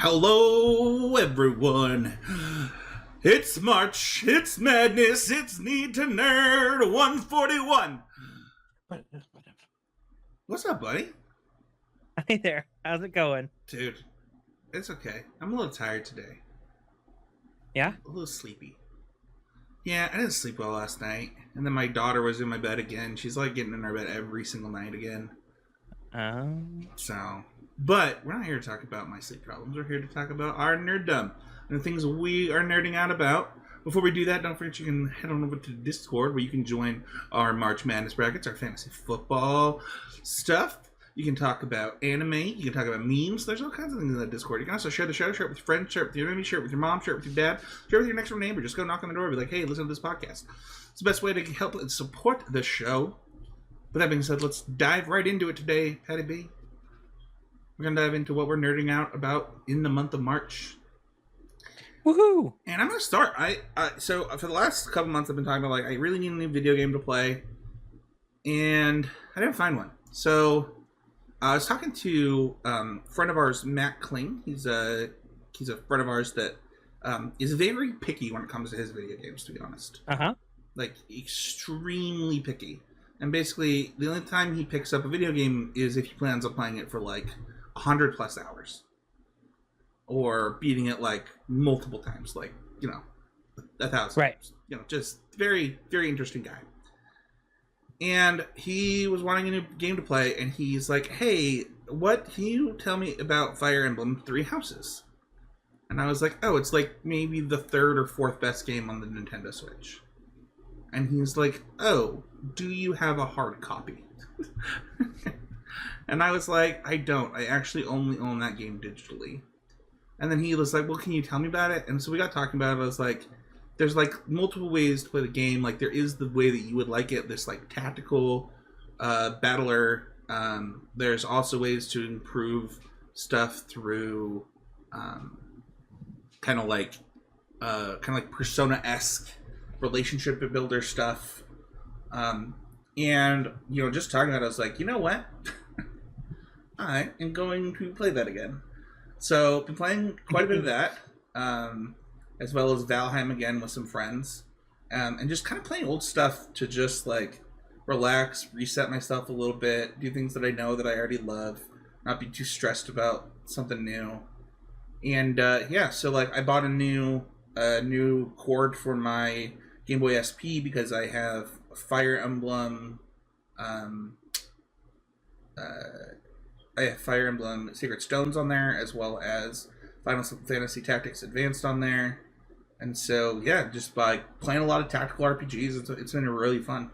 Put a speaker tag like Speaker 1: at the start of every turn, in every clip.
Speaker 1: Hello, everyone. It's March, it's madness, it's Need to Nerd 141. What's up, buddy?
Speaker 2: Hey there. How's it going?
Speaker 1: Dude, it's okay. I'm a little tired today.
Speaker 2: Yeah?
Speaker 1: A little sleepy. Yeah, I didn't sleep well last night. And then my daughter was in my bed again. She's like getting in our bed every single night again. But we're not here to talk about my sleep problems. We're here to talk about our nerddom and the things we are nerding out about. Before we do that, don't forget you can head on over to Discord where you can join our March Madness brackets, our fantasy football stuff. You can talk about anime. You can talk about memes. There's all kinds of things in that Discord. You can also share the show, share it with your friends, share it with your enemy, share it with your mom, share it with your dad, share it with your next door neighbor. Just go knock on the door and be like, hey, listen to this podcast. It's the best way to help and support the show. With that being said, let's dive right into it today, Patty B. We're going to dive into what we're nerding out about in the month of March.
Speaker 2: Woohoo!
Speaker 1: And I'm going to start. So for the last couple months, I've been talking about, like, I really need a new video game to play. And I didn't find one. So I was talking to a friend of ours, Matt Kling. He's a friend of ours that is very picky when it comes to his video games, to be honest.
Speaker 2: Uh-huh.
Speaker 1: Like, extremely picky. And basically, the only time he picks up a video game is if he plans on playing it for, like, 100 plus hours. Or beating it, like, multiple times. Like, 1,000
Speaker 2: Right.
Speaker 1: times. Just very, very interesting guy. And he was wanting a new game to play, and he's like, hey, what can you tell me about Fire Emblem Three Houses? And I was like, oh, it's like maybe the third or fourth best game on the Nintendo Switch. And he's like, oh, do you have a hard copy? And I was like, I don't. I actually only own that game digitally. And then he was like, well, can you tell me about it? And so we got talking about it. I was like, there's like multiple ways to play the game. Like there is the way that you would like it. This like tactical battler. There's also ways to improve stuff through kind of like Persona-esque relationship builder stuff. And just talking about it, I was like, you know what? I am going to play that again. So been playing quite a bit of that. As well as Valheim again with some friends. And just kind of playing old stuff to just, like, relax, reset myself a little bit, do things that I know that I already love, not be too stressed about something new. And, so, like, I bought a new cord for my Game Boy SP because I have Fire Emblem, Sacred Stones on there, as well as Final Fantasy Tactics Advanced on there. And so, yeah, just by playing a lot of tactical RPGs, it's been really fun.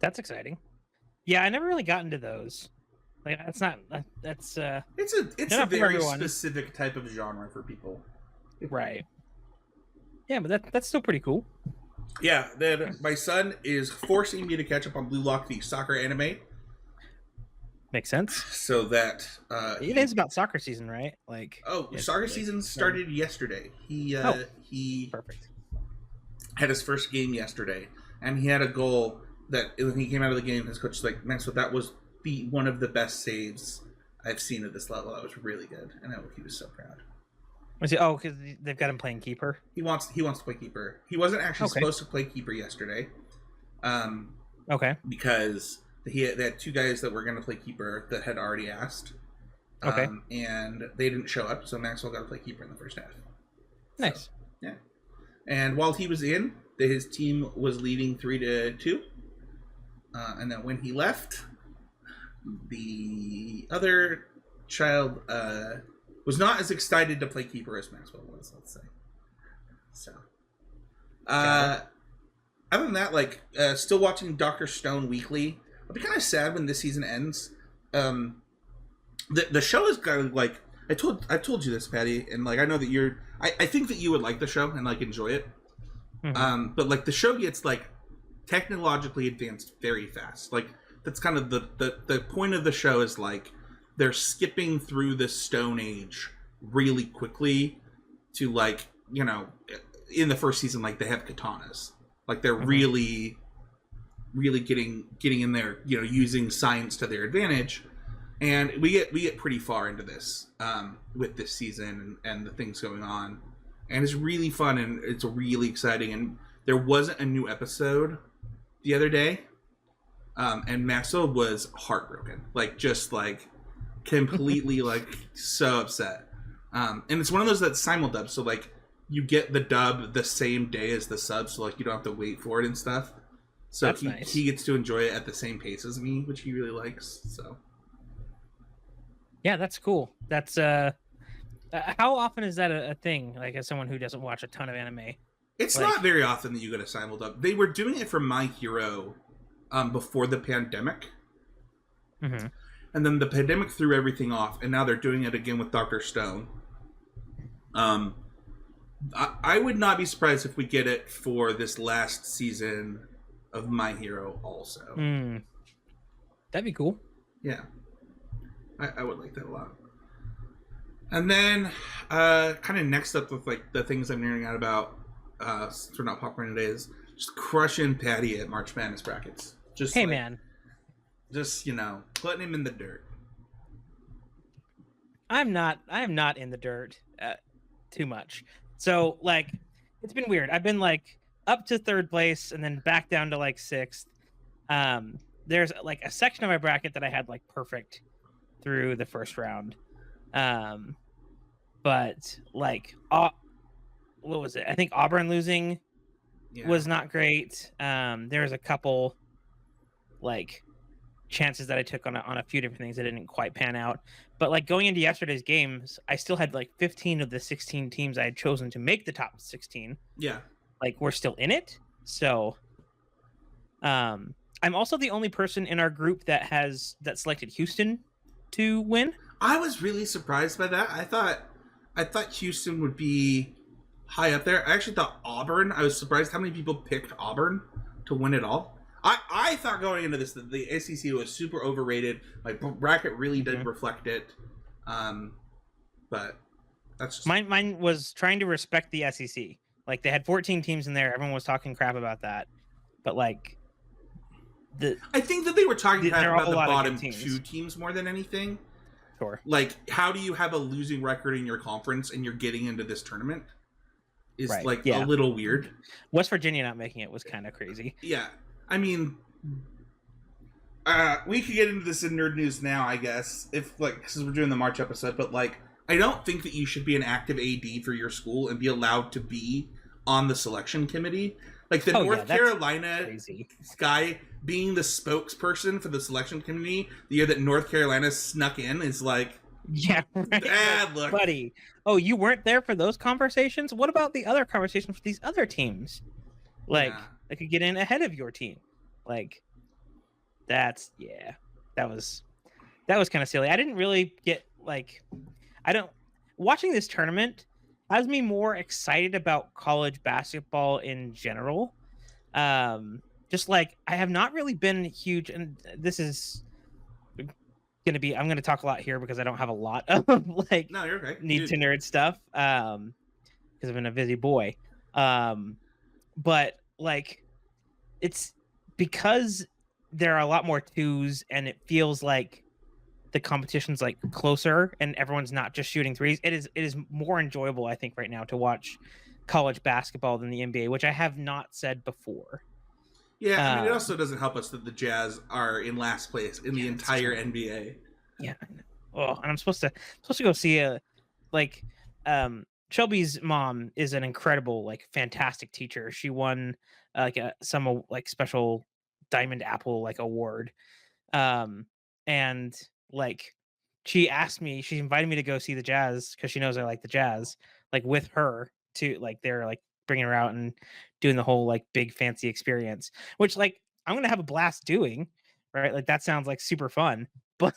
Speaker 2: That's exciting. Yeah, I never really got into those. Like, it's a
Speaker 1: very specific type of genre for people.
Speaker 2: Right. Yeah, but that's still pretty cool.
Speaker 1: Yeah, then my son is forcing me to catch up on Blue Lock, the soccer anime.
Speaker 2: Makes sense.
Speaker 1: So that
Speaker 2: it is about soccer season, right? Like,
Speaker 1: soccer season started yesterday. He
Speaker 2: perfect.
Speaker 1: Had his first game yesterday, and he had a goal that when he came out of the game, his coach was like, "Man, so that was one of the best saves I've seen at this level. That was really good," and he was so proud.
Speaker 2: Was he? Oh, because they've got him playing keeper.
Speaker 1: He wants to play keeper. He wasn't actually supposed to play keeper yesterday.
Speaker 2: Okay.
Speaker 1: Because they had two guys that were going to play keeper that had already asked.
Speaker 2: Okay.
Speaker 1: And they didn't show up, so Maxwell got to play keeper in the first half.
Speaker 2: Nice.
Speaker 1: So, yeah. And while he was in, his team was leading 3-2. And then when he left, the other child was not as excited to play keeper as Maxwell was, let's say. So. Other than that, like, still watching Dr. Stone weekly. I'll be kind of sad when this season ends. The show is kind of like I told you this, Patty, and like I know that I think that you would like the show and like enjoy it. Mm-hmm. But like the show gets like technologically advanced very fast. Like that's kind of the point of the show is like they're skipping through the Stone Age really quickly to like in the first season like they have katanas. Like they're really getting in there, using science to their advantage. And we get pretty far into this with this season and the things going on, and it's really fun and it's really exciting. And there wasn't a new episode the other day, and Maxwell was heartbroken, like just like completely like so upset. And it's one of those that's simuldub, so like you get the dub the same day as the sub, so like you don't have to wait for it and stuff. So
Speaker 2: That's nice.
Speaker 1: he gets to enjoy it at the same pace as me, which he really likes. So
Speaker 2: Yeah, that's cool. That's how often is that a thing? Like, as someone who doesn't watch a ton of anime,
Speaker 1: it's
Speaker 2: like,
Speaker 1: not very often that you get a simuldub. They were doing it for My Hero before the pandemic.
Speaker 2: mm-hmm.
Speaker 1: And then the pandemic threw everything off, and now they're doing it again with Dr. Stone. I would not be surprised if we get it for this last season of My Hero also.
Speaker 2: That'd be cool.
Speaker 1: Yeah. I would like that a lot. And then, kind of next up with like the things I'm nerding out about, since we're not popcorn today, is just crushing Patty at March Madness brackets. Just
Speaker 2: hey,
Speaker 1: like,
Speaker 2: man.
Speaker 1: Just, putting him in the dirt.
Speaker 2: I am not in the dirt too much. So like, it's been weird. I've been like up to third place and then back down to like sixth. There's like a section of my bracket that I had like perfect through the first round. But like, what was it? I think Auburn losing was not great. There's a couple like chances that I took on a few different things that didn't quite pan out. But like going into yesterday's games, I still had like 15 of the 16 teams I had chosen to make the top 16.
Speaker 1: Yeah.
Speaker 2: Like we're still in it. So I'm also the only person in our group that selected Houston to win.
Speaker 1: I was really surprised by that. I thought Houston would be high up there. I actually thought Auburn. I was surprised how many people picked Auburn to win it all. I thought going into this that the SEC was super overrated. My bracket really did reflect it. But that's just...
Speaker 2: Mine was trying to respect the SEC. Like they had 14 teams in there. Everyone was talking crap about that. But like
Speaker 1: I think that they were talking crap about the bottom
Speaker 2: teams.
Speaker 1: 2 teams more than anything.
Speaker 2: Sure.
Speaker 1: Like, how do you have a losing record in your conference and you're getting into this tournament? Is right. A little weird.
Speaker 2: West Virginia not making it was kind of crazy.
Speaker 1: Yeah. I mean, we could get into this in Nerd News now, I guess, if because we're doing the March episode. But I don't think that you should be an active AD for your school and be allowed to be on the selection committee. Like the North Carolina guy being the spokesperson for the selection committee the year that North Carolina snuck in is like,
Speaker 2: yeah, right.
Speaker 1: Look,
Speaker 2: buddy. Oh, you weren't there for those conversations? What about the other conversations with these other teams? Like. Yeah. That could get in ahead of your team. Like that was kind of silly. I didn't really get watching this tournament has me more excited about college basketball in general. Just like I have not really been huge, and this is I'm going to talk a lot here because I don't have a lot of
Speaker 1: no, you're okay.
Speaker 2: Need to nerd stuff because I've been a busy boy. But like it's because there are a lot more twos and it feels like the competition's like closer and everyone's not just shooting threes. It is more enjoyable, I think, right now to watch college basketball than the NBA, which I have not said before.
Speaker 1: Yeah, I mean, it also doesn't help us that the Jazz are in last place in the entire NBA.
Speaker 2: Yeah. Oh, and I'm supposed to go see Shelby's mom is an incredible, like, fantastic teacher. She won some special Diamond Apple award, and like she invited me to go see the Jazz because she knows I like the Jazz, with her to they're bringing her out and doing the whole big fancy experience, which I'm gonna have a blast doing, right? That sounds super fun, but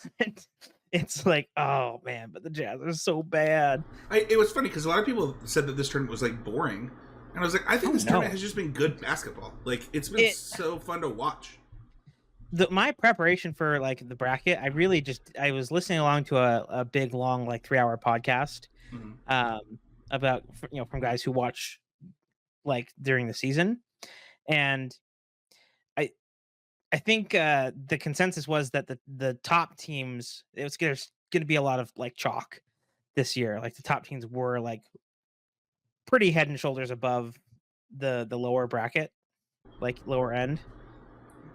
Speaker 2: it's oh man, but the Jazz are so bad.
Speaker 1: It was funny because a lot of people said that this tournament was boring, and I was I think this tournament has just been good basketball. It's been so fun to watch.
Speaker 2: My preparation for the bracket, I was listening along to a big long 3-hour podcast about from guys who watch during the season, and I I think the consensus was that the top teams, there's going to be a lot of like chalk this year. Like the top teams were like pretty head and shoulders above the lower bracket, like lower end,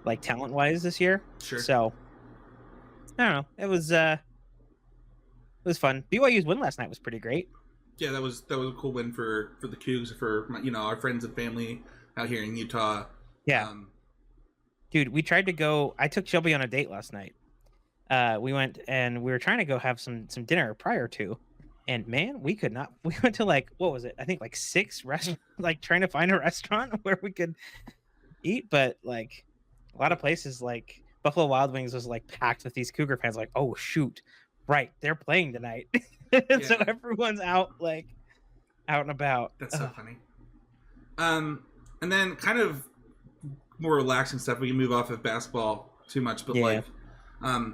Speaker 2: like talent wise this year.
Speaker 1: Sure.
Speaker 2: So I don't know. It was fun. BYU's win last night was pretty great.
Speaker 1: Yeah, that was a cool win for the Cougs, for our friends and family out here in Utah.
Speaker 2: Yeah,
Speaker 1: Um,
Speaker 2: dude. We tried to go. I took Shelby on a date last night. We went and we were trying to go have some dinner prior to, and man, we could not. We went to like, what was it? I think like 6 restaurants. Like trying to find a restaurant where we could eat, but like a lot of places like Buffalo Wild Wings was like packed with these Cougar fans. Like, oh shoot, right, they're playing tonight, so
Speaker 1: yeah,
Speaker 2: everyone's out like out and about.
Speaker 1: that's so funny. And then kind of more relaxing stuff. We can move off of basketball too much, but
Speaker 2: Yeah.
Speaker 1: like,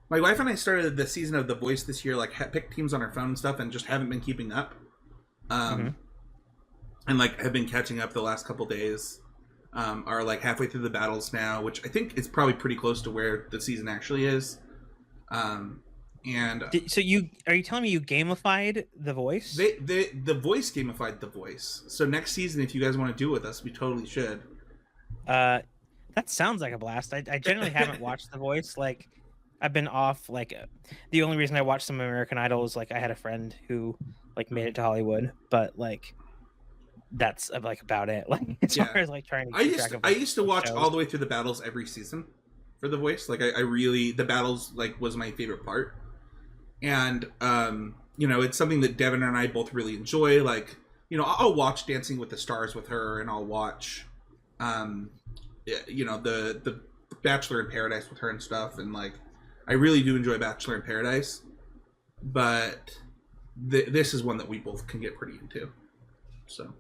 Speaker 1: my wife and I started the season of The Voice this year. Like, picked teams on our phone and stuff, and just haven't been keeping up. And like have been catching up the last couple days. Are like halfway through the battles now, which I think is probably pretty close to where the season actually is. And
Speaker 2: So are you telling me you gamified The Voice?
Speaker 1: the Voice gamified The Voice. So next season, if you guys want to do it with us, we totally should.
Speaker 2: That sounds like a blast. I generally haven't watched The Voice. Like I've been off. Like the only reason I watched some American Idol is like I had a friend who like made it to Hollywood, but like that's like about it. Like as far as like trying to keep track of.
Speaker 1: I used to watch
Speaker 2: shows.
Speaker 1: all the way through the battles every season for The Voice. Like I really, the battles like was my favorite part. And it's something that Devin and I both really enjoy. Like, I'll watch Dancing with the Stars with her, and I'll watch the Bachelor in Paradise with her and stuff. And like I really do enjoy Bachelor in Paradise, but this is one that we both can get pretty into. So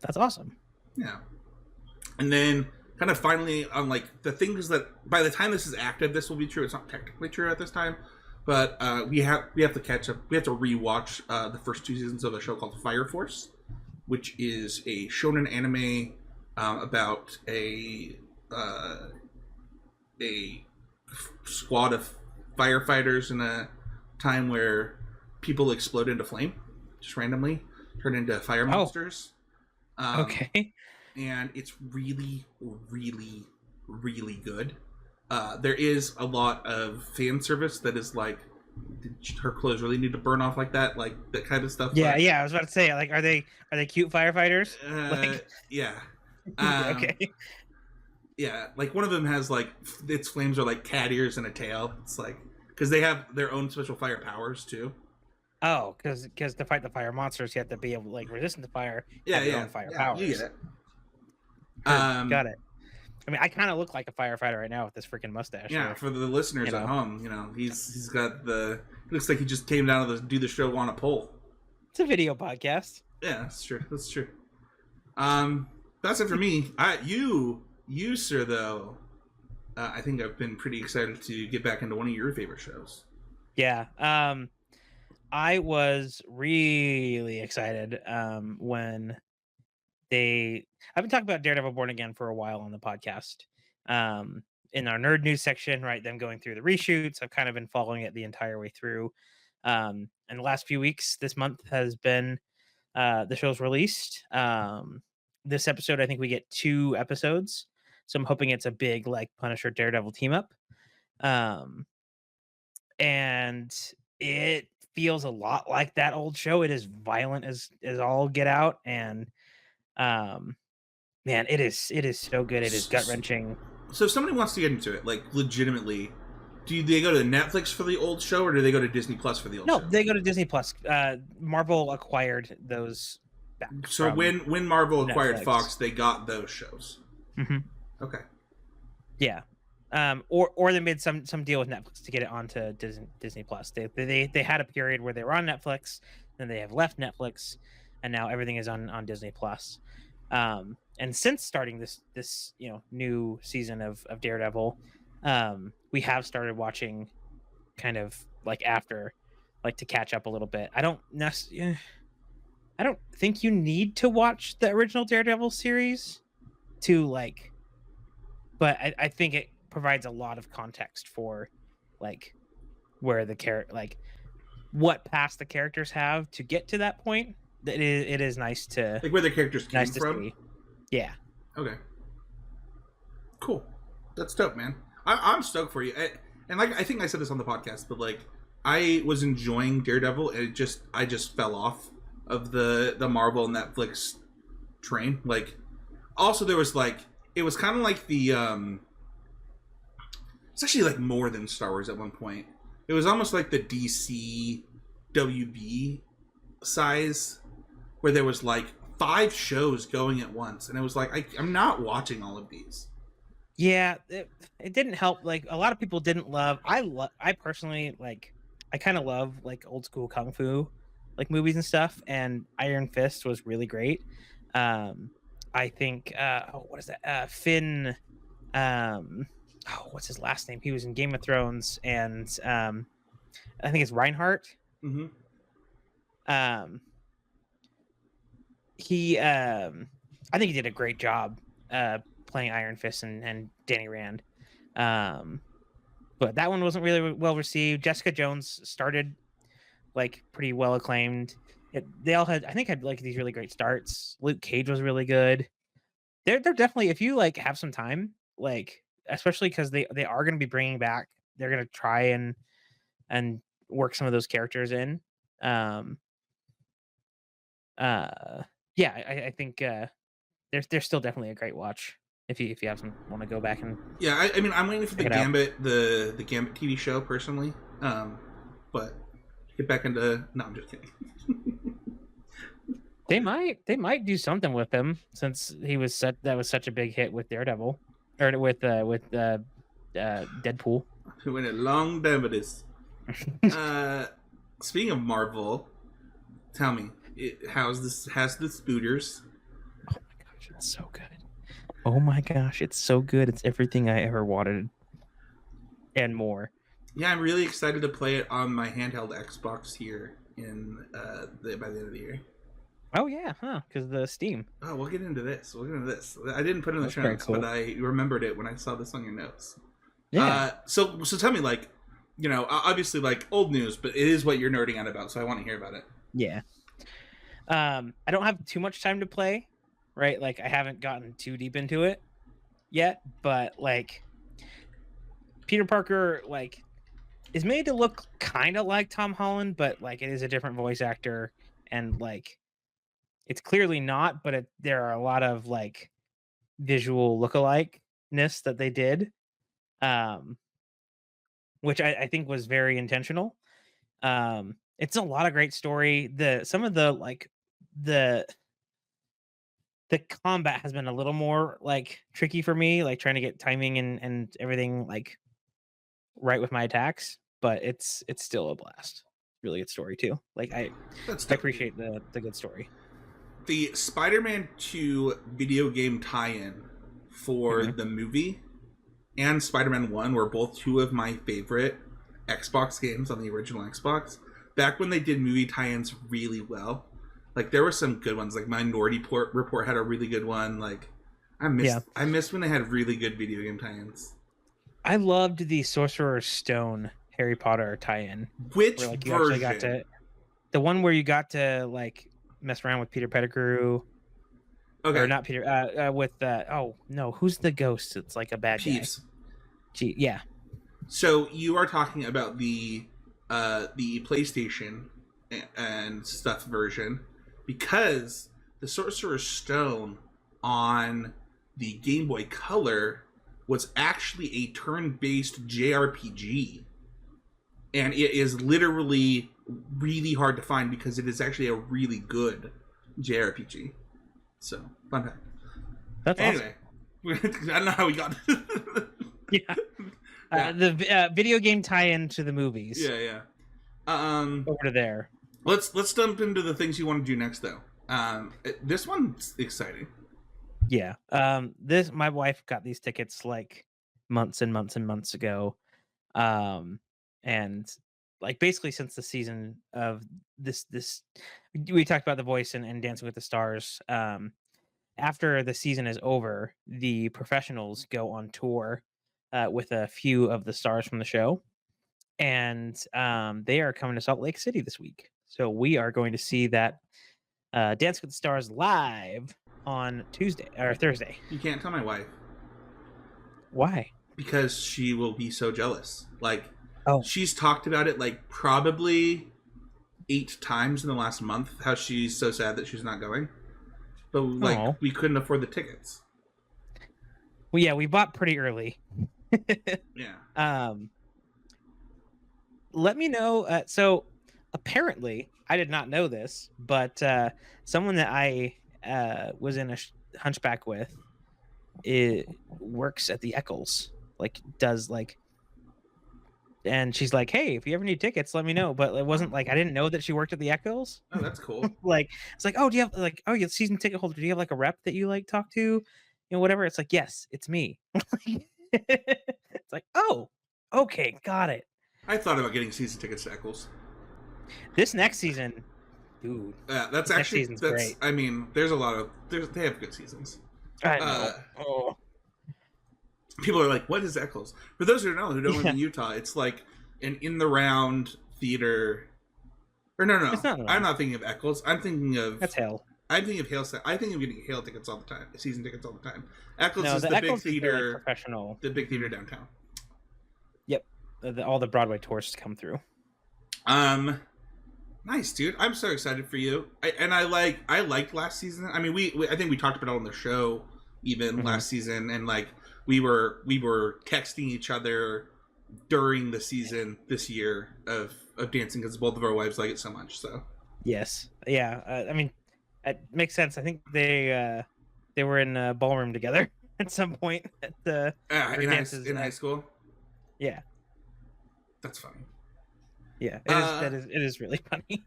Speaker 2: that's awesome.
Speaker 1: Yeah. And then kind of finally on like the things that by the time this is active, this will be true. It's not technically true at this time, but we have to catch up. We have to rewatch the first 2 seasons of a show called Fire Force, which is a shonen anime about a squad of firefighters in a time where people explode into flame, just randomly turn into fire monsters.
Speaker 2: Okay.
Speaker 1: And it's really, really, really good. There is a lot of fan service that is like, did her clothes really need to burn off like that? Like that kind of stuff.
Speaker 2: Yeah, I was about to say, like, are they cute firefighters?
Speaker 1: Yeah.
Speaker 2: Okay.
Speaker 1: Yeah, like one of them has like its flames are like cat ears and a tail. It's like because they have their own special fire powers too.
Speaker 2: Oh, because to fight the fire monsters, you have to be able like resistant to fire.
Speaker 1: Yeah,
Speaker 2: your own fire powers.
Speaker 1: You get it.
Speaker 2: Got it. I mean, I kind of look like a firefighter right now with this freaking mustache.
Speaker 1: Yeah, for the listeners at home, he's got looks like he just came down to do the show on a pole.
Speaker 2: It's a video podcast.
Speaker 1: Yeah, that's true. That's true. That's it for me. You sir, though. I think I've been pretty excited to get back into one of your favorite shows.
Speaker 2: Yeah. I was really excited when I've been talking about Daredevil Born Again for a while on the podcast. In our nerd news section, right? Them going through the reshoots. I've kind of been following it the entire way through. And the last few weeks, this month has been the show's released. This episode, I think we get 2 episodes. So I'm hoping it's a big like Punisher Daredevil team up. And it feels a lot like that old show. It is violent as all get out, and man, it is so good. It is gut wrenching.
Speaker 1: So if somebody wants to get into it, like legitimately, do they go to Netflix for the old show, or do they go to Disney Plus for the old show?
Speaker 2: No, they go to Disney Plus. Marvel acquired those back.
Speaker 1: So when Marvel acquired
Speaker 2: Netflix.
Speaker 1: Fox, they got those shows.
Speaker 2: Mm-hmm.
Speaker 1: Okay.
Speaker 2: Yeah. Or they made some deal with Netflix to get it onto Disney Plus. They had a period where they were on Netflix, then they have left Netflix, and now everything is on Disney Plus. And since starting this new season of Daredevil, we have started watching kind of like after, like to catch up a little bit. I don't think you need to watch the original Daredevil series to like but I think it provides a lot of context for like where the character like what past the characters have to get to that point. It is
Speaker 1: Like where the characters
Speaker 2: nice
Speaker 1: came
Speaker 2: to
Speaker 1: from.
Speaker 2: see. Yeah.
Speaker 1: Okay, cool. That's dope, man. I'm stoked for you. And like I think I said this on the podcast, but like I was enjoying Daredevil, and I just fell off of the Marvel Netflix train. Like, also there was like it was kind of like the it's actually like more than Star Wars at one point. It was almost like the DC WB size, where there was like 5 shows going at once, and it was like I'm not watching all of these.
Speaker 2: Yeah, it didn't help. Like a lot of people didn't love. I personally like. I kind of love like old school kung fu, like movies and stuff. And Iron Fist was really great. Um, I think. Oh, what is that? Finn. Oh, what's his last name? He was in Game of Thrones, and I think it's Reinhardt.
Speaker 1: Mm-hmm.
Speaker 2: Um, he. I think he did a great job. Playing Iron Fist and Danny Rand. But that one wasn't really well received. Jessica Jones started like pretty well acclaimed. They all had, I think, had like these really great starts. Luke Cage was really good. They're definitely, if you like have some time, like especially because they are going to be bringing back. They're going to try and work some of those characters in. Um. Yeah, I think they're still definitely a great watch if you have some want to go back and
Speaker 1: Yeah, I mean, I'm waiting for the
Speaker 2: check it out.
Speaker 1: Gambit, the Gambit TV show personally. But get back into. No, I'm just kidding.
Speaker 2: They might do something with him since that was such a big hit with Daredevil or with Deadpool.
Speaker 1: Went a long time with this. Speaking of Marvel, tell me, has the Spooters?
Speaker 2: Oh my gosh, it's so good. Oh my gosh, it's so good. It's everything I ever wanted and more.
Speaker 1: Yeah, I'm really excited to play it on my handheld Xbox here by the end of the year.
Speaker 2: Oh yeah, huh? Because the Steam.
Speaker 1: Oh, we'll get into this. I didn't put it in the
Speaker 2: That's
Speaker 1: show
Speaker 2: very
Speaker 1: notes,
Speaker 2: cool.
Speaker 1: but I remembered it when I saw this on your notes.
Speaker 2: Yeah.
Speaker 1: So tell me, like, obviously, like old news, but it is what you're nerding out about, so I want to hear about it.
Speaker 2: Yeah. I don't have too much time to play, right? Like I haven't gotten too deep into it yet, but like Peter Parker, like is made to look kind of like Tom Holland, but like it is a different voice actor, and like it's clearly not. But there are a lot of like visual look-alike-ness that they did, um, which I think was very intentional. It's a lot of great story. Some of the like the the combat has been a little more like tricky for me, like trying to get timing and everything like right with my attacks, but it's still a blast. Really good story too. Like
Speaker 1: That's
Speaker 2: I
Speaker 1: dope.
Speaker 2: appreciate the good story.
Speaker 1: The Spider-Man 2 video game tie-in for
Speaker 2: Mhm.
Speaker 1: the movie and Spider-Man 1 were both two of my favorite Xbox games on the original Xbox. Back when they did movie tie-ins really well. Like there were some good ones. Like Minority Report had a really good one. Like
Speaker 2: Yeah.
Speaker 1: I missed when they had really good video game tie-ins.
Speaker 2: I loved the Sorcerer's Stone Harry Potter tie-in
Speaker 1: Which
Speaker 2: where like you actually got
Speaker 1: version?
Speaker 2: to the one where you got to like mess around with Peter Pettigrew or
Speaker 1: Okay,
Speaker 2: not Peter with oh no, who's the ghost? It's like a bad guy.
Speaker 1: Peeves.
Speaker 2: Gee, yeah.
Speaker 1: So you are talking about the PlayStation and stuff version, because the Sorcerer's Stone on the Game Boy Color was actually a turn-based JRPG, and it is literally really hard to find because it is actually a really good JRPG. So, fun fact.
Speaker 2: That's awesome.
Speaker 1: Anyway, I don't know how we got.
Speaker 2: Yeah.
Speaker 1: Yeah.
Speaker 2: The video game tie-in to the movies.
Speaker 1: Yeah.
Speaker 2: Over to there.
Speaker 1: Let's jump into the things you want to do next, though. This one's exciting.
Speaker 2: Yeah. This my wife got these tickets like months and months and months ago. And like basically since the season of this we talked about The Voice and Dancing with the Stars. after the season is over, the professionals go on tour with a few of the stars from the show, and they are coming to Salt Lake City this week. So we are going to see that Dance with the Stars live on Tuesday or Thursday.
Speaker 1: You can't tell my wife.
Speaker 2: Why?
Speaker 1: Because she will be so jealous. Like,
Speaker 2: Oh.
Speaker 1: she's talked about it like probably 8 times in the last month, how she's so sad that she's not going. But like, we couldn't afford the tickets.
Speaker 2: Well, yeah, we bought pretty early.
Speaker 1: Yeah.
Speaker 2: Let me know. So apparently, I did not know this, but someone that I was in a Hunchback with, it works at the Eccles. Like, does like, and she's like, "Hey, if you ever need tickets, let me know." But it wasn't like I didn't know that she worked at the Eccles.
Speaker 1: Oh, that's cool.
Speaker 2: Like, it's like, "Oh, do you have like, oh, you're season ticket holder? Do you have like a rep that you like talk to, you know, whatever?" It's like, "Yes, it's me." It's like, "Oh, okay, got it."
Speaker 1: I thought about getting season tickets to Eccles.
Speaker 2: This next season, dude.
Speaker 1: That's actually great. I mean, there's a lot of they have good seasons.
Speaker 2: I know.
Speaker 1: People are like, "What is Eccles?" For those who don't live in Utah, it's like an in the round theater. Or no, I'm not thinking of Eccles. I'm thinking of
Speaker 2: Hale.
Speaker 1: I'm thinking of Hale. I think of getting Hale tickets all the time, season tickets all the time. Eccles is
Speaker 2: the
Speaker 1: big theater,
Speaker 2: like professional.
Speaker 1: The big theater downtown.
Speaker 2: Yep, all the Broadway tourists come through.
Speaker 1: Nice, dude. I'm so excited for you. I liked last season. I mean, we I think we talked about it on the show even last season, and like we were texting each other during the season this year of dancing because both of our wives like it so much. So
Speaker 2: yes, yeah. I mean, it makes sense. I think they were in a ballroom together at some point at the
Speaker 1: in high school.
Speaker 2: Yeah,
Speaker 1: that's funny.
Speaker 2: Yeah, it is really funny.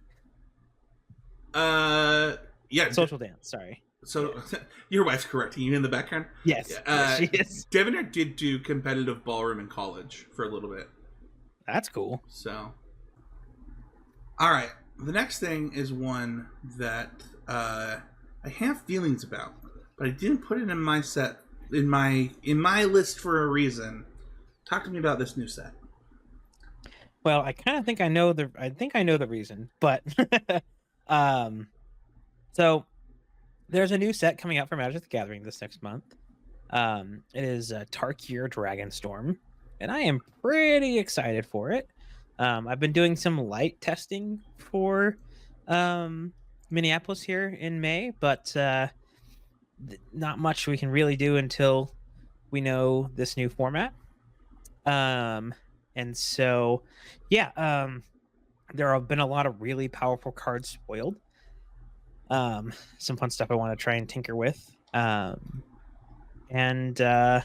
Speaker 1: Yeah,
Speaker 2: social dance. Sorry.
Speaker 1: So your wife's correcting you in the background.
Speaker 2: Yes, she is.
Speaker 1: Devoner did do competitive ballroom in college for a little bit.
Speaker 2: That's cool.
Speaker 1: So, all right, the next thing is one that I have feelings about, but I didn't put it in my set in my list for a reason. Talk to me about this new set.
Speaker 2: Well, I kind of think I know the reason, but so there's a new set coming out for Magic the Gathering this next month. It is Tarkir Dragonstorm, and I am pretty excited for it. I've been doing some light testing for Minneapolis here in May, but not much we can really do until we know this new format. And so, yeah, there have been a lot of really powerful cards spoiled. Some fun stuff I want to try and tinker with. Yeah, the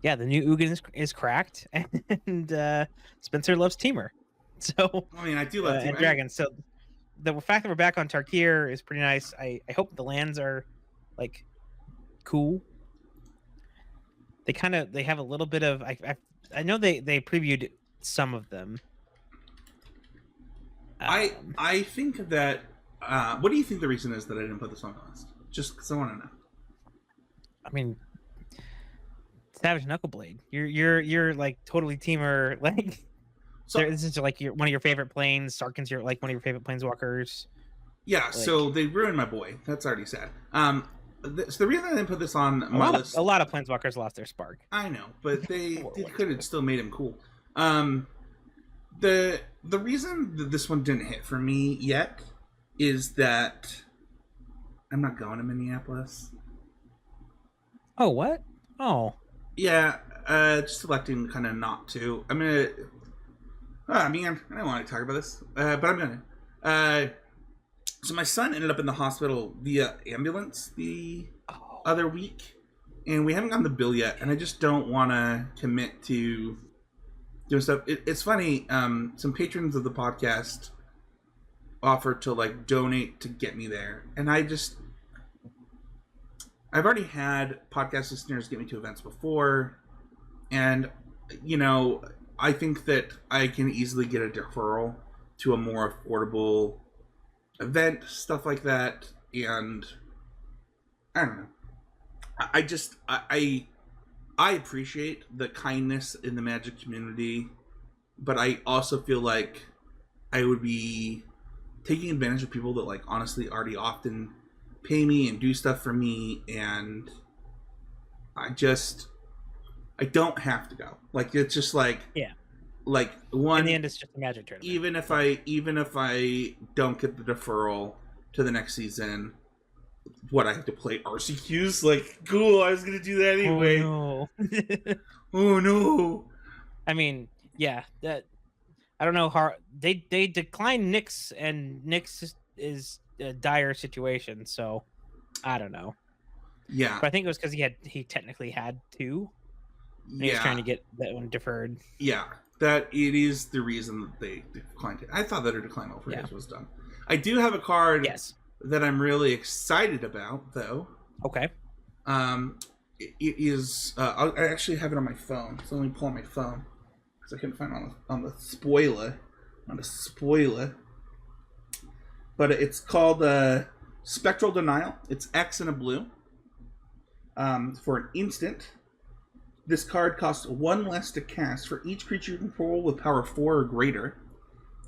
Speaker 2: new Ugin is cracked, and Spencer loves Teamer. So,
Speaker 1: I mean, I do love Teamer.
Speaker 2: And Dragons. So, the fact that we're back on Tarkir is pretty nice. I hope the lands are like cool. They have a little bit of I know they previewed some of them.
Speaker 1: I think that what do you think the reason is that I didn't put this on the list? Just because I want to know. I
Speaker 2: mean, Savage Knuckleblade. You're like totally Teamer. Like, so this is like one of your favorite planes. Sarkhan's like one of your favorite planeswalkers.
Speaker 1: Yeah. Like, so they ruined my boy. That's already sad. So the reason I didn't put this on my list,
Speaker 2: a lot of planeswalkers lost their spark.
Speaker 1: I know, but they could have still made him cool. The reason that this one didn't hit for me yet is that I'm not going to Minneapolis.
Speaker 2: Oh, what? Oh,
Speaker 1: yeah. Just electing kind of not to. I'm gonna. I don't want to talk about this, but I'm gonna. So my son ended up in the hospital via ambulance the other week, and we haven't gotten the bill yet, and I just don't want to commit to doing stuff. It's funny, some patrons of the podcast offered to like donate to get me there, and I've already had podcast listeners get me to events before, and I think that I can easily get a deferral to a more affordable event, stuff like that, and I don't know. I just I appreciate the kindness in the Magic community, but I also feel like I would be taking advantage of people that like honestly already often pay me and do stuff for me, and I don't have to go. Like it's just
Speaker 2: Yeah.
Speaker 1: like
Speaker 2: In the
Speaker 1: one,
Speaker 2: end, it's just a Magic tournament.
Speaker 1: even if I don't get the deferral to the next season, what, I have to play RCQs? Like, cool, I was gonna do that anyway.
Speaker 2: Oh no.
Speaker 1: Oh no.
Speaker 2: I mean, yeah, that I don't know how they declined Nyx, and Nyx is a dire situation. So I don't know,
Speaker 1: Yeah,
Speaker 2: but I think it was because he technically had two, and he was trying
Speaker 1: yeah,
Speaker 2: to get that one deferred.
Speaker 1: yeah. That it is the reason that they declined it. I thought that a decline all for
Speaker 2: Yeah.
Speaker 1: his was done. I do have a card
Speaker 2: Yes.
Speaker 1: that I'm really excited about, though.
Speaker 2: Okay.
Speaker 1: It is. I actually have it on my phone. So let me pull on my phone because I couldn't find it on the spoiler. On the spoiler. But it's called Spectral Denial. It's X and a blue. For an instant, this card costs 1 less to cast for each creature you control with power 4 or greater.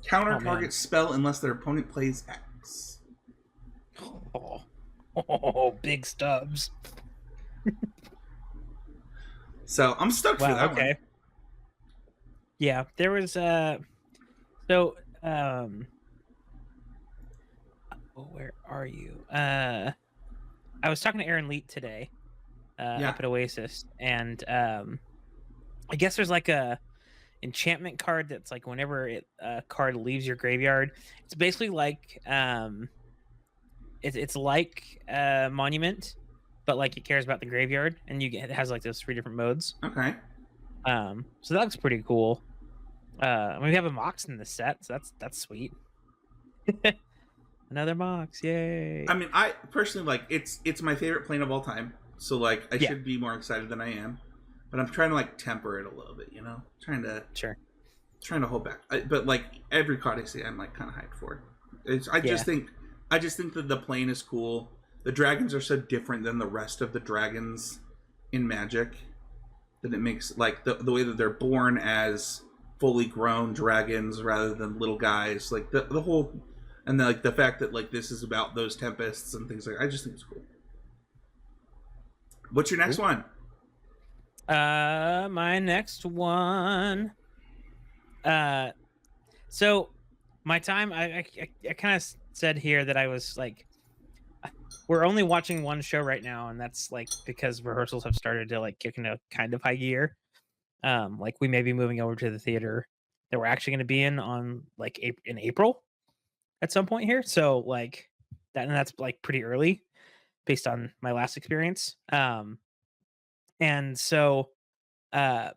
Speaker 1: Counter
Speaker 2: Oh,
Speaker 1: target
Speaker 2: man.
Speaker 1: spell unless their opponent plays X.
Speaker 2: Oh, big stubs.
Speaker 1: So I'm stoked for
Speaker 2: Wow.
Speaker 1: that
Speaker 2: Okay.
Speaker 1: one.
Speaker 2: Yeah, there was so where are you? I was talking to Aaron Leet today,
Speaker 1: Yeah.
Speaker 2: up at Oasis, and I guess there's like a enchantment card that's like whenever a card leaves your graveyard, it's basically like it's like Monument, but like it cares about the graveyard, and it has like those 3 different modes.
Speaker 1: Okay.
Speaker 2: So that looks pretty cool. We have a Mox in the set, so that's sweet. Another Mox, yay!
Speaker 1: I mean, I personally like it's my favorite plane of all time. So like, I
Speaker 2: Yeah.
Speaker 1: should be more excited than I am, but I'm trying to like temper it a little bit. Trying to hold back. But like every card I see, I'm like kind of hyped for. I just think that the plane is cool. The dragons are so different than the rest of the dragons in Magic that it makes like the way that they're born as fully grown dragons rather than little guys. Like the whole, and like the fact that like this is about those tempests and things like. I just think it's cool. What's your next one?
Speaker 2: My next one. So my time, I kind of said here that I was like, we're only watching one show right now, and that's like because rehearsals have started to like kick into kind of high gear. Like we may be moving over to the theater that we're actually going to be in on like in April at some point here. So like that's like pretty early based on my last experience. And so uh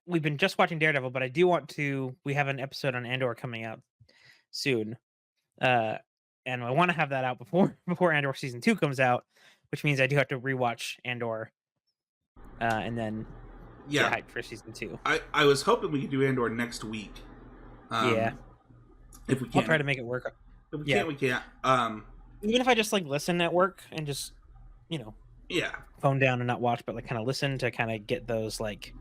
Speaker 2: we've been just watching Daredevil, but I do want to. We have an episode on Andor coming out soon, and I want to have that out before Andor season 2 comes out, which means I do have to rewatch Andor, and then get hyped for season 2.
Speaker 1: I was hoping we could do Andor next week.
Speaker 2: Yeah,
Speaker 1: if we can,
Speaker 2: I'll try to make it work.
Speaker 1: If we can't, we can't.
Speaker 2: Even if I just like listen at work and just
Speaker 1: yeah,
Speaker 2: phone down and not watch, but like kind of listen to kind of get those like.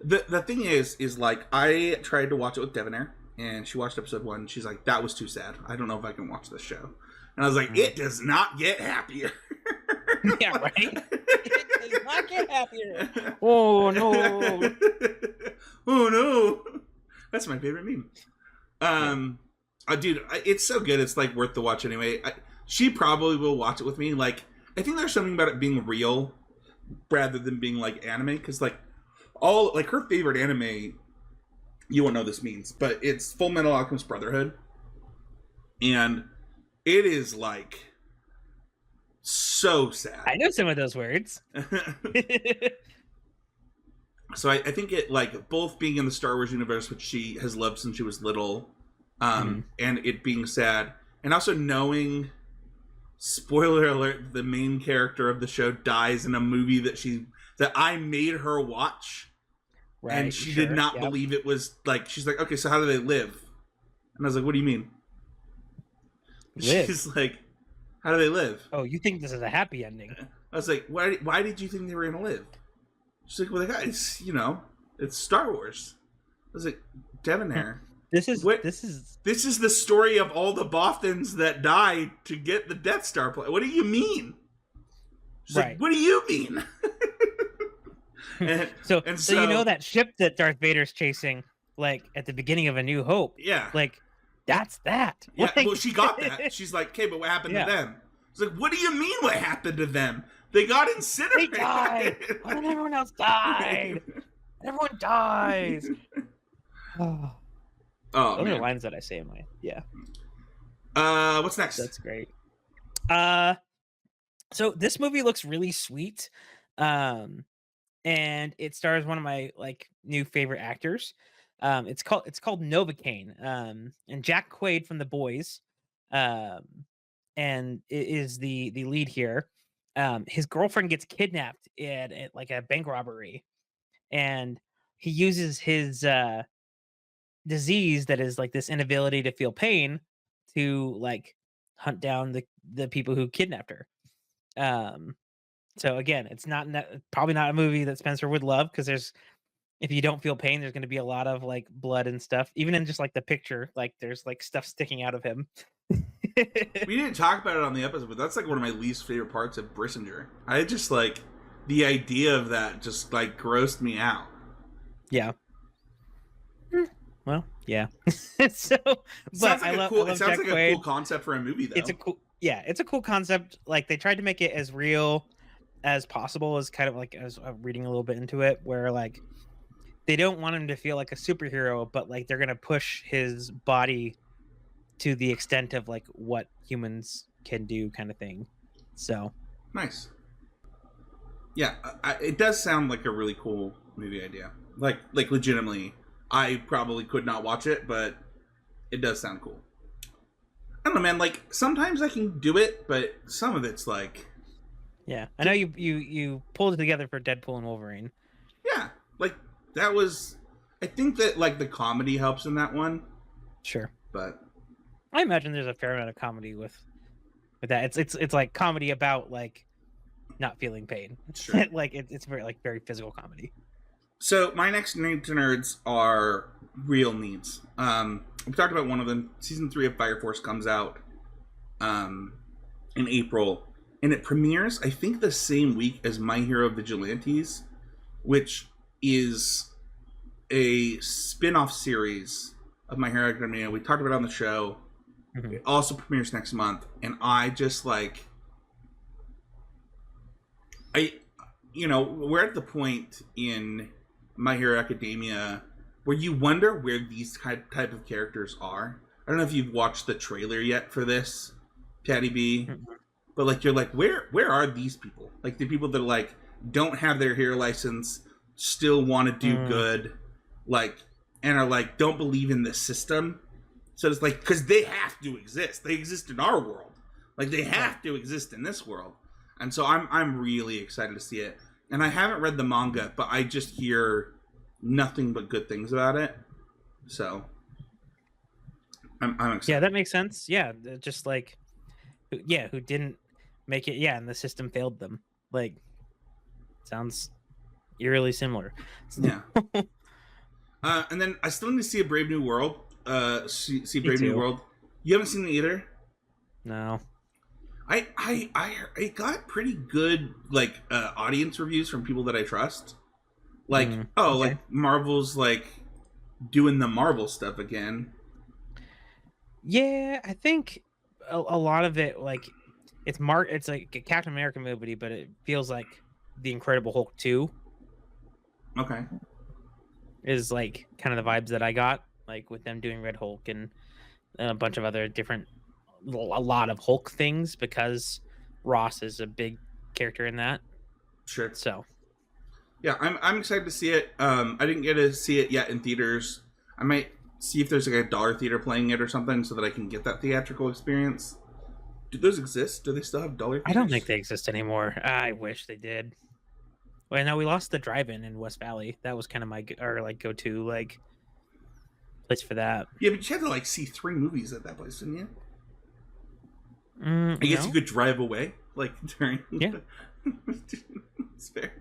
Speaker 1: The thing is like I tried to watch it with Devonair, and she watched episode 1. And she's like, "That was too sad. I don't know if I can watch this show." And I was like, "It does not get happier."
Speaker 2: Yeah, right. It does not get happier. Oh no!
Speaker 1: Oh no! That's my favorite meme. Dude, it's so good. It's like worth the watch anyway. She probably will watch it with me. Like, I think there's something about it being real rather than being like anime, because like all like her favorite anime, you won't know what this means, but it's Full Metal Alchemist Brotherhood, and it is like so sad.
Speaker 2: I know some of those words.
Speaker 1: So I think it like both being in the Star Wars universe, which she has loved since she was little, and it being sad, and also knowing, spoiler alert, the main character of the show dies in a movie that I made her watch, right, and she did not believe it was like. She's like, "Okay, so how do they live?" And I was like, "What do you mean?"
Speaker 2: Live.
Speaker 1: She's like, How do they live?
Speaker 2: Oh, you think this is a happy ending?
Speaker 1: I was like, why did you think they were gonna live? She's like, well, guys, it's Star Wars. I was like, Devonair,
Speaker 2: This is
Speaker 1: what?
Speaker 2: this is
Speaker 1: This is the story of all the Bothans that died to get the Death Star play. What do you mean? She's
Speaker 2: right.
Speaker 1: like, what do you mean?
Speaker 2: So you know that ship that Darth Vader's chasing, like at the beginning of A New Hope.
Speaker 1: Yeah.
Speaker 2: Like that's that.
Speaker 1: Yeah.
Speaker 2: Like,
Speaker 1: Well, she got that. She's like, okay, but what happened
Speaker 2: Yeah.
Speaker 1: to them? It's like, what do you mean? What happened to them? They got
Speaker 2: they
Speaker 1: incinerated.
Speaker 2: died. Why did everyone else died? Everyone dies. Oh,
Speaker 1: Oh
Speaker 2: those
Speaker 1: man.
Speaker 2: are lines that I say in my
Speaker 1: What's next?
Speaker 2: That's great. So this movie looks really sweet. And it stars one of my like new favorite actors. It's called Novocaine. And Jack Quaid from The Boys, and it is the lead here. His girlfriend gets kidnapped at like a bank robbery, and he uses his disease that is like this inability to feel pain to like hunt down the people who kidnapped her. So again, it's probably not a movie that Spencer would love because if you don't feel pain, there's going to be a lot of like blood and stuff. Even in just like the picture, like there's like stuff sticking out of him.
Speaker 1: We didn't talk about it on the episode, but that's like one of my least favorite parts of Brissinger. I just like the idea of that just like grossed me out.
Speaker 2: Yeah. Well, yeah. So, but I love
Speaker 1: it sounds
Speaker 2: Jack
Speaker 1: like
Speaker 2: Quaid.
Speaker 1: a cool concept for a movie, though.
Speaker 2: It's a cool concept. Like they tried to make it as real as possible. As kind of like as reading a little bit into it, where like they don't want him to feel like a superhero, but like they're gonna push his body to the extent of like what humans can do, kind of thing. So
Speaker 1: nice. Yeah, it does sound like a really cool movie idea. Like legitimately, I probably could not watch it, but it does sound cool. I don't know, man. Like sometimes I can do it, but some of it's like,
Speaker 2: yeah. I know you pulled it together for Deadpool and Wolverine.
Speaker 1: Yeah, like that was. I think that like the comedy helps in that one.
Speaker 2: Sure,
Speaker 1: but
Speaker 2: I imagine there's a fair amount of comedy with that. It's like comedy about like not feeling pain.
Speaker 1: Sure.
Speaker 2: Like it's very physical comedy.
Speaker 1: So my next Need to Nerds are real needs. We talked about one of them. Season 3 of Fire Force comes out in April, and it premieres I think the same week as My Hero Vigilantes, which is a spin-off series of My Hero Academia. We talked about it on the show. Mm-hmm. It also premieres next month, and I just like we're at the point in My Hero Academia where you wonder where these type of characters are. I don't know if you've watched the trailer yet for this, Patty B, but like you're like, where are these people? Like the people that like don't have their hero license, still want to do good, like, and are like don't believe in the system. So it's like because they have to exist. They exist in our world. Like they have to exist in this world. And so I'm really excited to see it. And I haven't read the manga, but I just hear nothing but good things about it. So I'm excited.
Speaker 2: Yeah, that makes sense. Yeah, just like who didn't make it, and the system failed them. Like sounds eerily similar.
Speaker 1: Yeah. And then I still need to see A Brave New World. See Brave New World. You haven't seen it either?
Speaker 2: No.
Speaker 1: I got pretty good like audience reviews from people that I trust. Like like Marvel's like doing the Marvel stuff again.
Speaker 2: Yeah, I think a lot of it like it's like a Captain America movie, but it feels like the Incredible Hulk 2.
Speaker 1: Okay.
Speaker 2: Is like kind of the vibes that I got, like with them doing Red Hulk and a bunch of other a lot of Hulk things because Ross is a big character in that.
Speaker 1: Sure.
Speaker 2: So,
Speaker 1: yeah, I'm excited to see it. I didn't get to see it yet in theaters. I might see if there's like a dollar theater playing it or something so that I can get that theatrical experience. Do those exist? Do they still have dollar theaters?
Speaker 2: I don't think they exist anymore. I wish they did. Well, no, we lost the drive-in in West Valley. That was kind of my go-to like place for that.
Speaker 1: Yeah, but you had to like see 3 movies at that place, didn't you? I guess you
Speaker 2: No.
Speaker 1: could drive away, like during.
Speaker 2: Yeah.
Speaker 1: It's fair.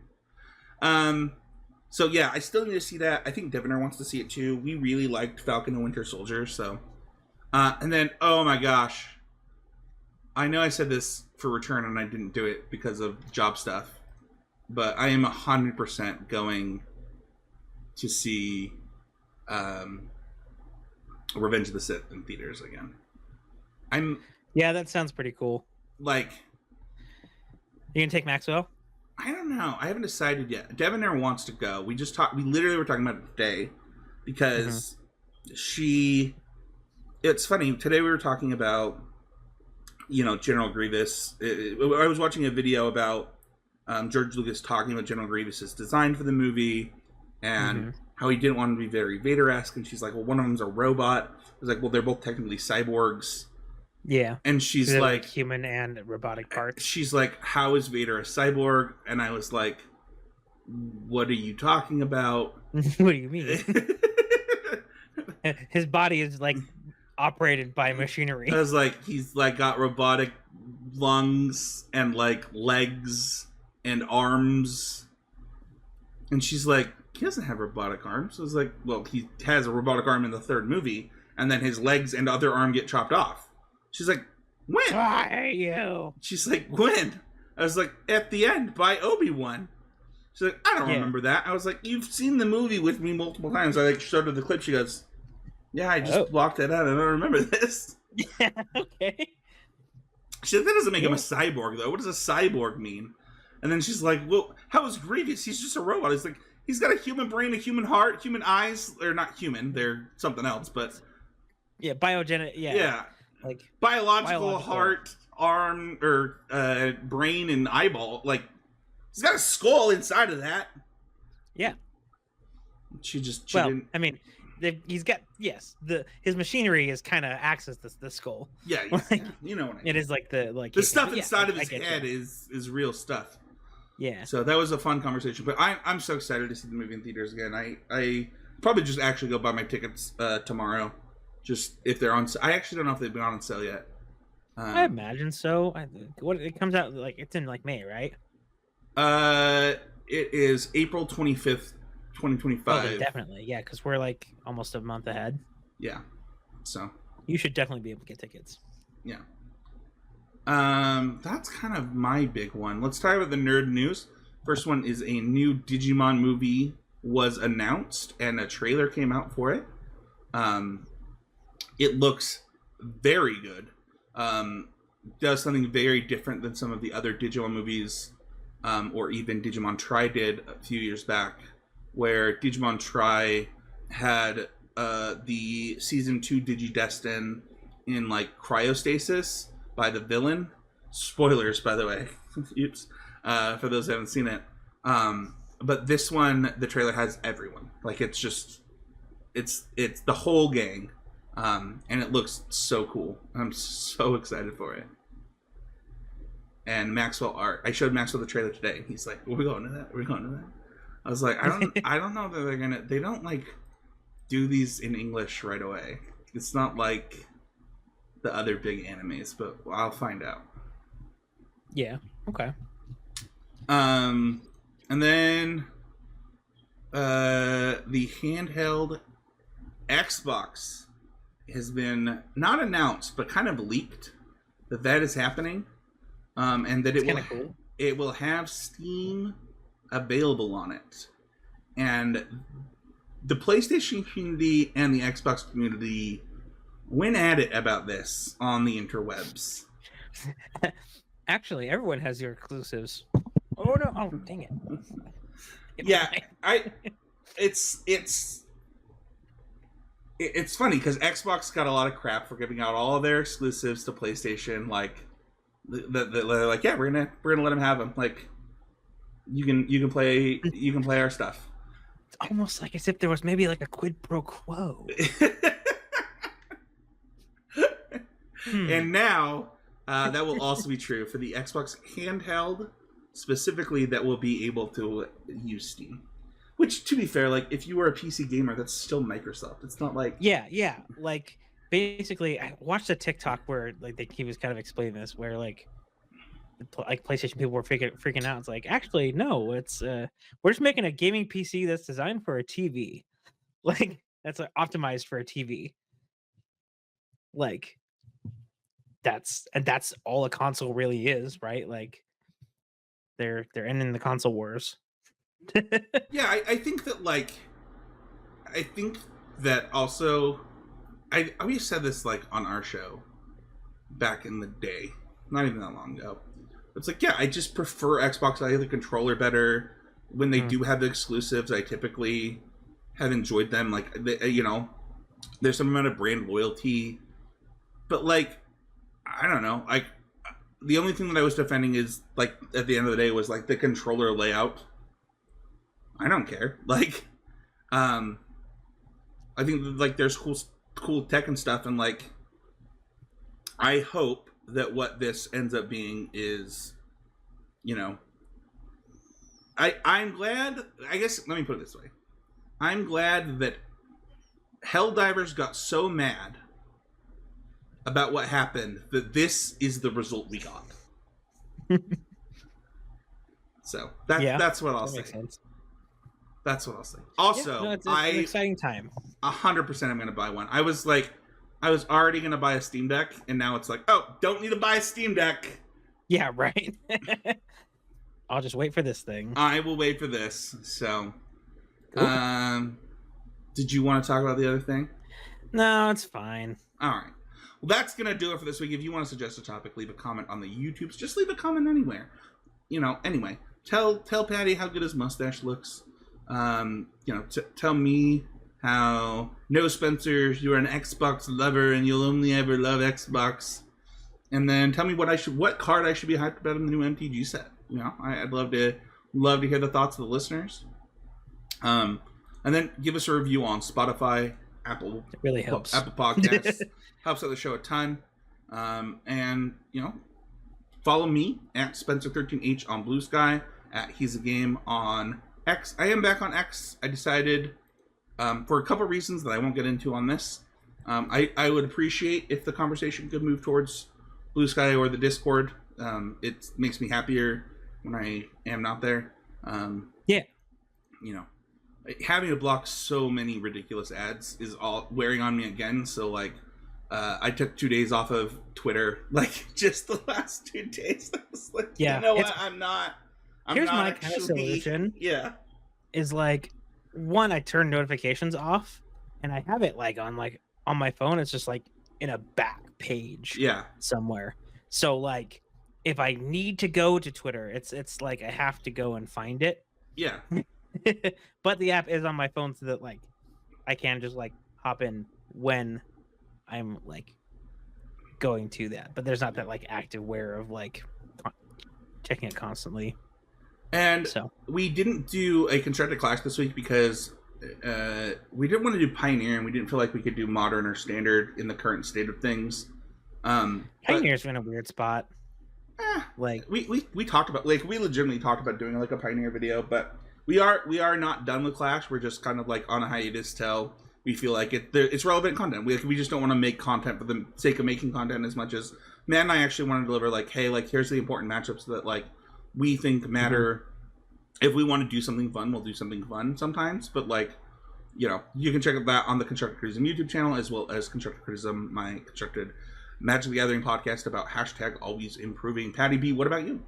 Speaker 1: So yeah, I still need to see that. I think Devoner wants to see it too. We really liked Falcon and Winter Soldier, so. And then, oh my gosh, I know I said this for Return and I didn't do it because of job stuff, but I am 100% going to see Revenge of the Sith in theaters again.
Speaker 2: Yeah, that sounds pretty cool.
Speaker 1: Like,
Speaker 2: You gonna take Maxwell?
Speaker 1: I don't know. I haven't decided yet. Devonair wants to go. We literally were talking about it today because it's funny. Today we were talking about, General Grievous. I was watching a video about George Lucas talking about General Grievous's design for the movie and how he didn't want him to be very Vader-esque. And she's like, well, one of them's a robot. I was like, well, they're both technically cyborgs.
Speaker 2: Yeah.
Speaker 1: And she's like
Speaker 2: human and robotic parts.
Speaker 1: She's like, how is Vader a cyborg? And I was like, what are you talking about?
Speaker 2: What do you mean? His body is like operated by machinery.
Speaker 1: I was like, he's like got robotic lungs and like legs and arms. And she's like, he doesn't have robotic arms. I was like, well, he has a robotic arm in the third movie, and then his legs and other arm get chopped off. She's like, when?
Speaker 2: Why are you?
Speaker 1: She's like, when? I was like, at the end by Obi-Wan. She's like, I don't remember that. I was like, you've seen the movie with me multiple times. I like showed her the clip. She goes, yeah, I just blocked it out. I don't remember this.
Speaker 2: Yeah, okay.
Speaker 1: She said, that doesn't make him a cyborg, though. What does a cyborg mean? And then she's like, well, how is Grievous? He's just a robot. He's like, he's got a human brain, a human heart, human eyes. They're not human. They're something else, but...
Speaker 2: Yeah, biogenic,
Speaker 1: Yeah.
Speaker 2: Like
Speaker 1: biological heart, arm, or brain and eyeball. Like, he's got a skull inside of that.
Speaker 2: Yeah.
Speaker 1: She
Speaker 2: didn't... I mean, he's got... Yes, his machinery is kind of acts as the skull.
Speaker 1: Yeah,
Speaker 2: like,
Speaker 1: you know what I mean.
Speaker 2: It is like the
Speaker 1: stuff inside of his head is real stuff.
Speaker 2: Yeah.
Speaker 1: So that was a fun conversation. But I'm so excited to see the movie in theaters again. I probably just actually go buy my tickets tomorrow. Just if they're on, I actually don't know if they've been on sale yet.
Speaker 2: I imagine so. It comes out like it's in like May, right?
Speaker 1: It is April 25th, 2025.
Speaker 2: Oh, definitely, yeah, because we're like almost a month ahead.
Speaker 1: Yeah, so
Speaker 2: you should definitely be able to get tickets.
Speaker 1: Yeah. That's kind of my big one. Let's talk about the nerd news. First one is a new Digimon movie was announced, and a trailer came out for it. It looks very good. Does something very different than some of the other Digimon movies, or even Digimon Tri did a few years back, where Digimon Tri had the season 2 Digidestin in like cryostasis by the villain. Spoilers, by the way. Oops. For those who haven't seen it. But this one, the trailer has everyone. Like, it's the whole gang. And it looks so cool. I'm so excited for it. And Maxwell art. I showed Maxwell the trailer today. He's like, "We're going to that. We're going to that." I was like, I don't know that they're gonna. They don't like do these in English right away. It's not like the other big animes, but I'll find out.
Speaker 2: Yeah. Okay.
Speaker 1: And then the handheld Xbox has been not announced, but kind of leaked that is happening, and that it will have Steam available on it. And the PlayStation community and the Xbox community went at it about this on the interwebs.
Speaker 2: Actually, everyone has your exclusives. Oh no! Oh, dang it!
Speaker 1: Yeah, it's funny because Xbox got a lot of crap for giving out all of their exclusives to PlayStation. Like, they're like, yeah, we're gonna let them have them. Like, you can play our stuff.
Speaker 2: It's almost like as if there was maybe like a quid pro quo.
Speaker 1: And now that will also be true for the Xbox handheld, specifically, that will be able to use Steam. Which, to be fair, like, if you were a PC gamer, that's still Microsoft. It's not like...
Speaker 2: Yeah. Like, basically, I watched a TikTok where he was kind of explaining this, where like like PlayStation people were freaking out. It's like, actually, no, it's we're just making a gaming PC that's designed for a TV, like that's optimized for a TV. Like that's all a console really is, right? Like they're ending the console wars.
Speaker 1: Yeah, I think that like I think that also I always said this like on our show back in the day, not even that long ago. It's like, yeah, I just prefer Xbox. I like the controller better. When they do have the exclusives, I typically have enjoyed them. Like, you know, there's some amount of brand loyalty, but like, I don't know. Like, the only thing that I was defending is like at the end of the day was like the controller layout. I don't care. Like, I think like there's cool tech and stuff, and like, I hope that what this ends up being is, you know, I'm glad. I guess let me put it this way: I'm glad that Helldivers got so mad about what happened that this is the result we got. So that's what I'll say. That's what I'll say. Also,
Speaker 2: it's an exciting time.
Speaker 1: 100% I'm going to buy one. I was already going to buy a Steam Deck, and now it's like, oh, don't need to buy a Steam Deck.
Speaker 2: Yeah, right. I'll just wait for this thing.
Speaker 1: I will wait for this. So,
Speaker 2: Cool.
Speaker 1: Did you want to talk about the other thing?
Speaker 2: No, it's fine.
Speaker 1: All right. Well, that's going to do it for this week. If you want to suggest a topic, leave a comment on the YouTubes. Just leave a comment anywhere. You know, anyway. Tell Patty how good his mustache looks. You know, tell me how, no, Spencer, you're an Xbox lover and you'll only ever love Xbox. And then tell me what card I should be hyped about in the new MTG set. You know, I'd love to hear the thoughts of the listeners. And then give us a review on Spotify, Apple.
Speaker 2: It really helps.
Speaker 1: Apple Podcasts. Helps out the show a ton. And, you know, follow me at Spencer13H on Blue Sky, at He's a Game on X. I am back on X. I decided, for a couple reasons that I won't get into on this, I would appreciate if the conversation could move towards Blue Sky or the Discord. It makes me happier when I am not there.
Speaker 2: Yeah.
Speaker 1: You know, having to block so many ridiculous ads is all wearing on me again. So, like, I took 2 days off of Twitter, like, just the last 2 days. I was like,
Speaker 2: yeah,
Speaker 1: you know what? I'm not
Speaker 2: my
Speaker 1: actually,
Speaker 2: kind of solution.
Speaker 1: Yeah.
Speaker 2: Is like, one, I turn notifications off, and I have it like on my phone. It's just like in a back page, somewhere. So like, if I need to go to Twitter, it's like I have to go and find it.
Speaker 1: Yeah.
Speaker 2: But the app is on my phone, so that like I can just like hop in when I'm like going to that. But there's not that like active wear of like checking it constantly.
Speaker 1: And we didn't do a constructed class this week because we didn't want to do Pioneer, and we didn't feel like we could do Modern or Standard in the current state of things.
Speaker 2: Pioneer's been a weird spot.
Speaker 1: Like we talked about, like, we legitimately talked about doing like a Pioneer video, but we are not done with Clash. We're just kind of like on a hiatus till we feel like it's relevant content. We just don't want to make content for the sake of making content as much as Matt and I actually want to deliver, like, hey, like, here's the important matchups that like we think matter. If we want to do something fun, we'll do something fun sometimes. But like, you know, you can check that on the Constructed Criticism YouTube channel, as well as Constructed Criticism, my constructed Magic the Gathering podcast about hashtag always improving. Patty B, what about you?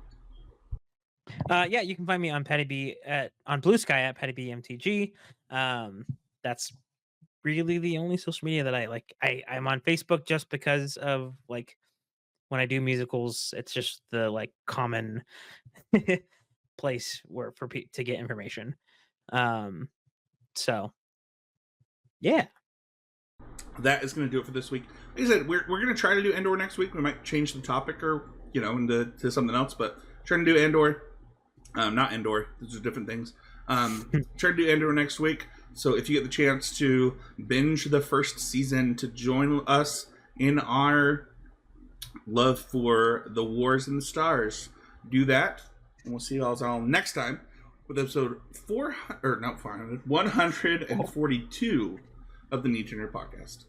Speaker 2: Yeah, you can find me on Patty B on Blue Sky at Patty B MTG. That's really the only social media that I like. I'm on Facebook just because of like when I do musicals, it's just the like common place where to get information. So yeah,
Speaker 1: that is going to do it for this week. Like I said, we're going to try to do Andor next week. We might change the topic or, you know, into something else, but trying to do Andor. Not Andor. Those are different things. Try to do Andor next week. So if you get the chance to binge the first season, to join us in our love for the Wars and the Stars, do that. And we'll see you all next time with episode 142 of the Need to Nerd podcast.